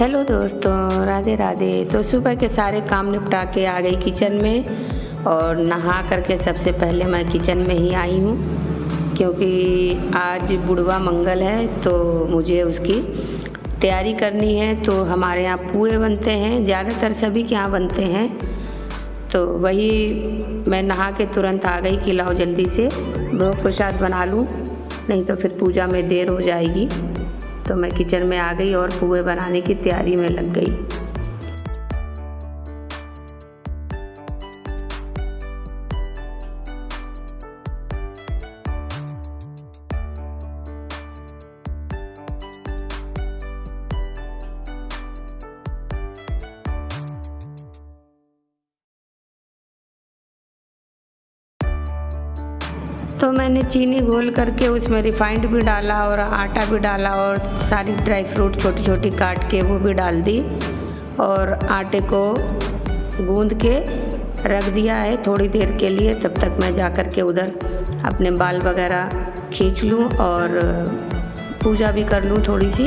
Hello दोस्तों, राधे राधे। तो सुबह के सारे काम निपटा के आ गई किचन में और नहा करके सबसे पहले मैं किचन में ही आई हूँ, क्योंकि आज बुढ़वा मंगल है तो मुझे उसकी तैयारी करनी है। तो हमारे यहाँ पुए बनते हैं, ज़्यादातर सभी के यहाँ बनते हैं। तो वही मैं नहा के तुरंत आ गई कि लाओ जल्दी से भोग प्रसाद बना लूँ, नहीं तो फिर पूजा में देर हो जाएगी। तो मैं किचन में आ गई और पुए बनाने की तैयारी में लग गई। तो मैंने चीनी घोल करके उसमें रिफाइंड भी डाला और आटा भी डाला और सारी ड्राई फ्रूट छोटी छोटी काट के वो भी डाल दी और आटे को गूंद के रख दिया है थोड़ी देर के लिए। तब तक मैं जा कर के उधर अपने बाल वगैरह खींच लूँ और पूजा भी कर लूँ थोड़ी सी,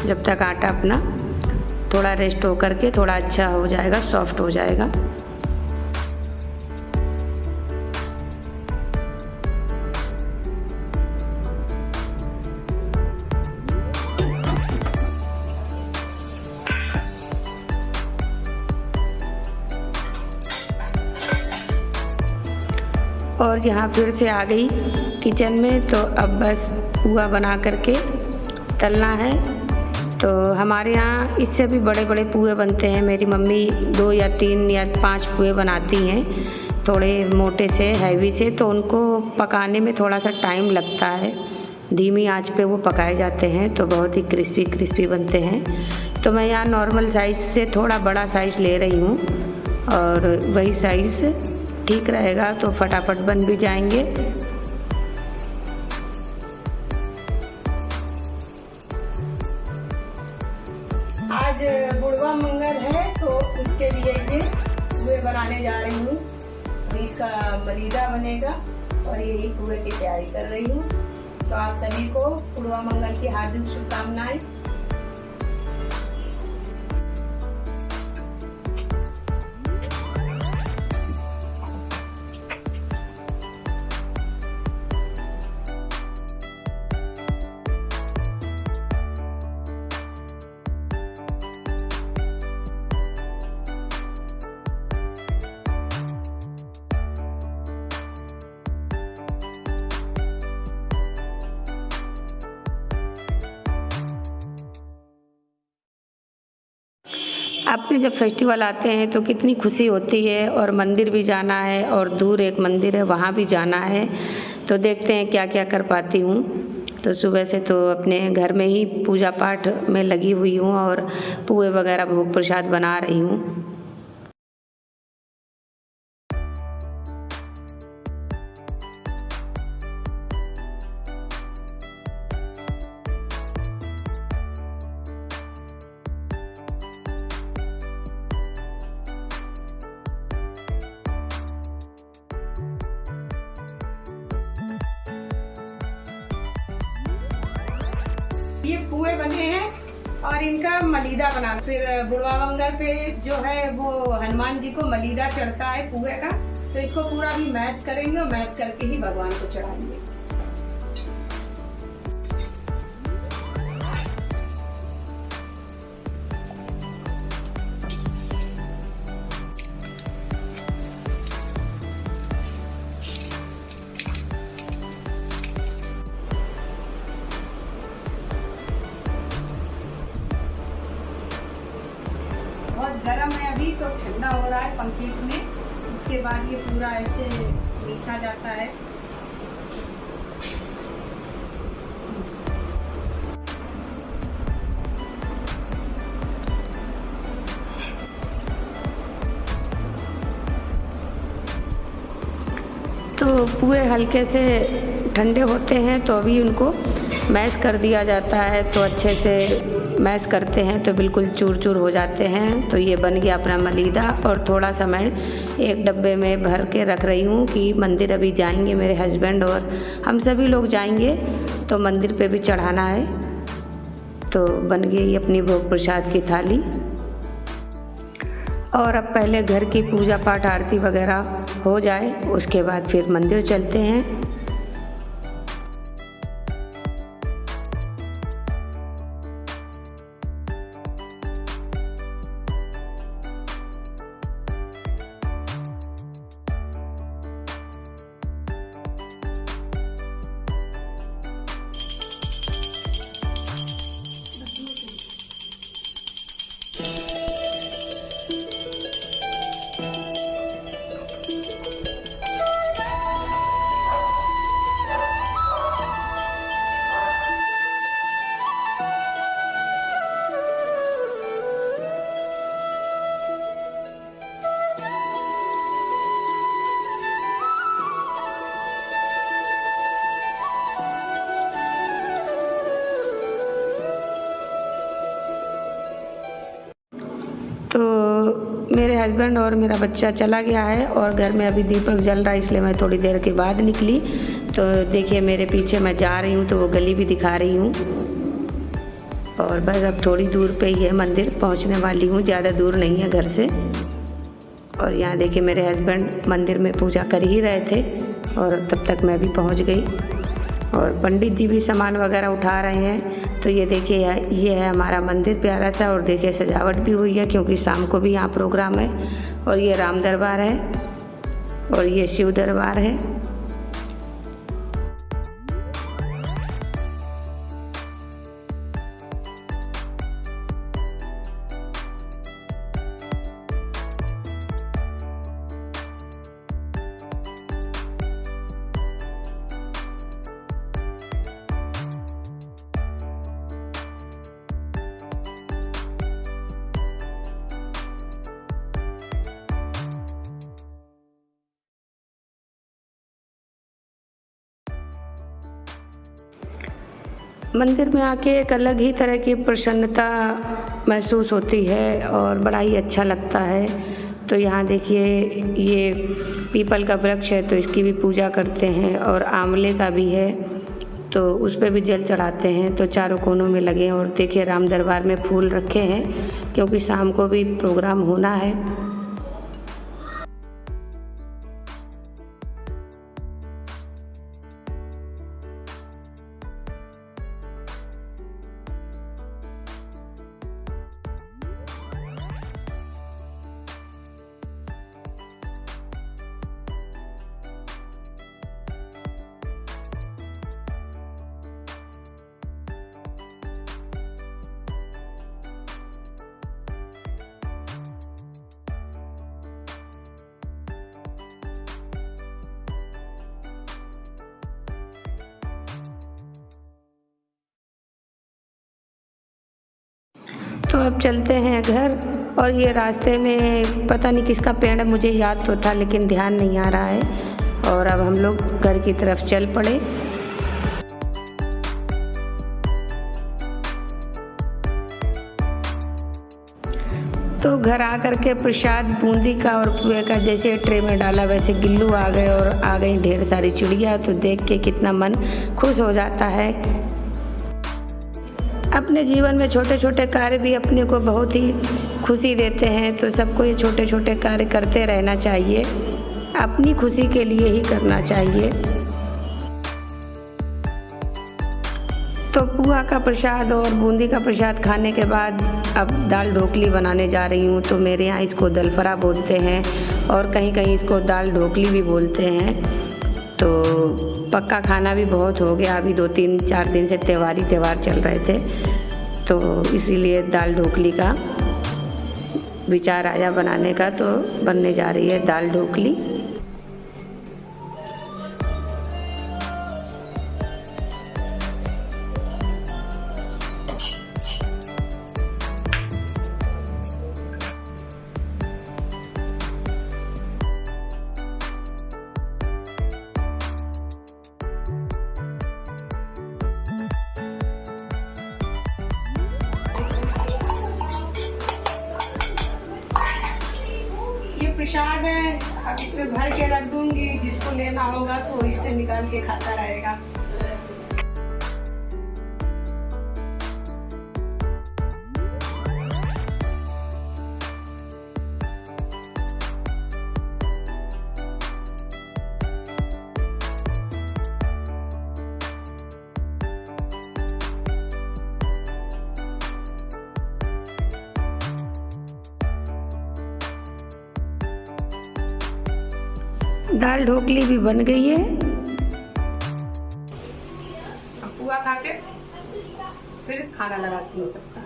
जब तक आटा अपना थोड़ा रेस्ट हो करके थोड़ा अच्छा हो जाएगा, सॉफ्ट हो जाएगा। और यहाँ फिर से आ गई किचन में। तो अब बस पुआ बना करके तलना है। तो हमारे यहाँ इससे भी बड़े बड़े पुए बनते हैं। मेरी मम्मी 2 या 3 या 5 पुए बनाती हैं, थोड़े मोटे से हैवी से। तो उनको पकाने में थोड़ा सा टाइम लगता है, धीमी आंच पे वो पकाए जाते हैं तो बहुत ही क्रिस्पी क्रिस्पी बनते हैं। तो मैं यहाँ नॉर्मल साइज़ से थोड़ा बड़ा साइज़ ले रही हूँ और वही साइज़ ठीक रहेगा, तो फटाफट बन भी जाएंगे। आज बुढ़वा मंगल है तो उसके लिए ये पुए बनाने जा रही हूँ। इसका मलीदा बनेगा और यही पुए की तैयारी कर रही हूँ। तो आप सभी को बुढ़वा मंगल की हार्दिक शुभकामनाएं। अपने जब फेस्टिवल आते हैं तो कितनी खुशी होती है, और मंदिर भी जाना है और दूर एक मंदिर है वहाँ भी जाना है। तो देखते हैं क्या क्या कर पाती हूँ। तो सुबह से तो अपने घर में ही पूजा पाठ में लगी हुई हूँ और पुए वगैरह भोग प्रसाद बना रही हूँ। ये पुए बने हैं और इनका मलीदा बना, फिर बुढ़वा मंगल पे जो है वो हनुमान जी को मलीदा चढ़ता है पुए का। तो इसको पूरा भी मैश करेंगे और मैश करके ही भगवान को चढ़ाएंगे। बहुत गर्म है अभी, तो ठंडा हो रहा है कंप्लीट में। उसके बाद ये पूरा ऐसे मीठा जाता है। तो पुए हल्के से ठंडे होते हैं तो अभी उनको मैश कर दिया जाता है। तो अच्छे से मैश करते हैं तो बिल्कुल चूर चूर हो जाते हैं। तो ये बन गया अपना मलीदा। और थोड़ा सा मैं एक डब्बे में भर के रख रही हूँ कि मंदिर अभी जाएंगे मेरे हस्बैंड और हम सभी लोग जाएंगे तो मंदिर पे भी चढ़ाना है। तो बन गई अपनी भोग प्रसाद की थाली। और अब पहले घर की पूजा पाठ आरती वगैरह हो जाए, उसके बाद फिर मंदिर चलते हैं। तो मेरे हस्बैंड और मेरा बच्चा चला गया है और घर में अभी दीपक जल रहा है, इसलिए मैं थोड़ी देर के बाद निकली। तो देखिए मेरे पीछे मैं जा रही हूँ, तो वो गली भी दिखा रही हूँ। और बस अब थोड़ी दूर पे ही है मंदिर, पहुँचने वाली हूँ, ज़्यादा दूर नहीं है घर से। और यहाँ देखिए मेरे हस्बैंड मंदिर में पूजा कर ही रहे थे और तब तक मैं भी पहुँच गई। और पंडित जी भी सामान वगैरह उठा रहे हैं। तो ये देखिए ये है हमारा मंदिर प्यारा सा, और देखिए सजावट भी हुई है क्योंकि शाम को भी यहाँ प्रोग्राम है। और ये राम दरबार है और ये शिव दरबार है। मंदिर में आके एक अलग ही तरह की प्रसन्नता महसूस होती है और बड़ा ही अच्छा लगता है। तो यहाँ देखिए ये पीपल का वृक्ष है, तो इसकी भी पूजा करते हैं। और आंवले का भी है, तो उस पर भी जल चढ़ाते हैं। तो चारों कोनों में लगे हैं। और देखिए राम दरबार में फूल रखे हैं क्योंकि शाम को भी प्रोग्राम होना है। तो अब चलते हैं घर। और ये रास्ते में पता नहीं किसका पेड़ है, मुझे याद तो था लेकिन ध्यान नहीं आ रहा है। और अब हम लोग घर की तरफ चल पड़े। तो घर आकर के प्रसाद बूंदी का और पुए का जैसे ट्रे में डाला वैसे गिल्लू आ गए और आ गई ढेर सारी चिड़िया। तो देख के कितना मन खुश हो जाता है। अपने जीवन में छोटे छोटे कार्य भी अपने को बहुत ही खुशी देते हैं। तो सबको ये छोटे छोटे कार्य करते रहना चाहिए, अपनी खुशी के लिए ही करना चाहिए। तो पुआ का प्रसाद और बूंदी का प्रसाद खाने के बाद अब दाल ढोकली बनाने जा रही हूँ। तो मेरे यहाँ इसको दलफरा बोलते हैं और कहीं कहीं इसको दाल ढोकली भी बोलते हैं। तो पक्का खाना भी बहुत हो गया, अभी 2-3-4 दिन से त्यौहार चल रहे थे, तो इसीलिए दाल ढोकली का विचार आया बनाने का। तो बनने जा रही है दाल ढोकली। प्रसाद है, अब इसमें भर के रख दूंगी, जिसको लेना होगा तो इससे निकाल के खाता रहेगा। दाल ढोकली भी बन गई है। पुआ खा के फिर खाना लगाती हूँ सबका।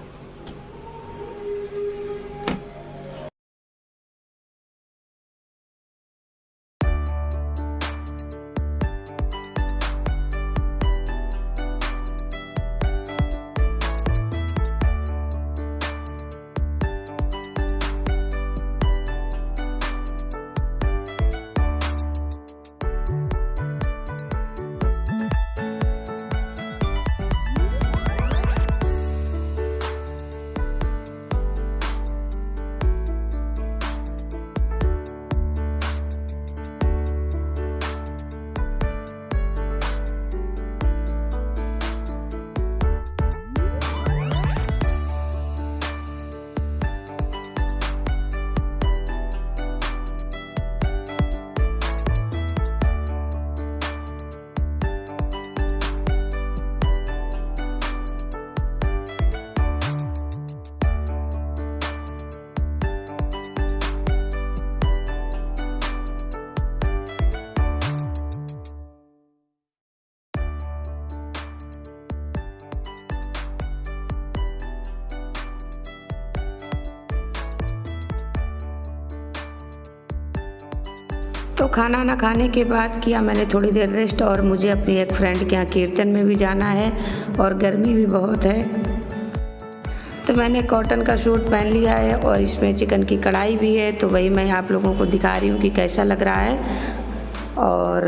तो खाना ना खाने के बाद किया मैंने थोड़ी देर रेस्ट, और मुझे अपनी एक फ्रेंड के यहाँ कीर्तन में भी जाना है और गर्मी भी बहुत है। तो मैंने कॉटन का सूट पहन लिया है और इसमें चिकन की कढ़ाई भी है, तो वही मैं आप लोगों को दिखा रही हूँ कि कैसा लग रहा है। और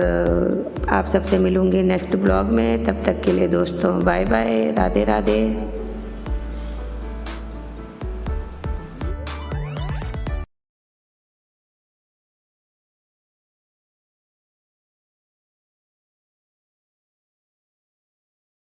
आप सबसे मिलूँगी नेक्स्ट ब्लॉग में, तब तक के लिए दोस्तों बाय बाय, राधे राधे।